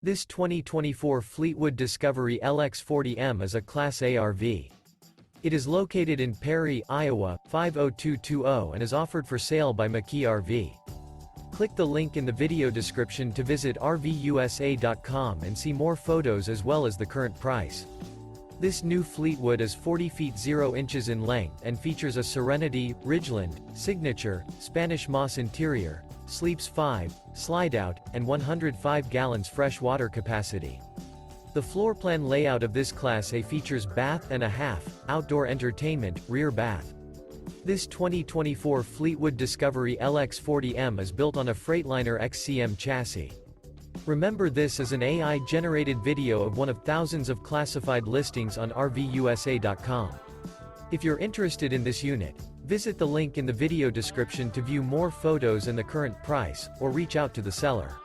This 2024 Fleetwood Discovery LX40M is a Class A RV. It is located in Perry, Iowa, 50220 and is offered for sale by McKee RV. Click the link in the video description to visit RVUSA.com and see more photos as well as the current price. This new Fleetwood is 40 feet 0 inches in length and features a Serenity, Ridgeland, Signature, Spanish moss interior, sleeps 5, Slideout, and 105 gallons fresh water capacity. The floor plan layout of this Class A features bath and a half, outdoor entertainment, rear bath. This 2024 Fleetwood Discovery LX40M is built on a Freightliner XCM chassis. Remember, this is an AI-generated video of one of thousands of classified listings on RVUSA.com. If you're interested in this unit, visit the link in the video description to view more photos and the current price, or reach out to the seller.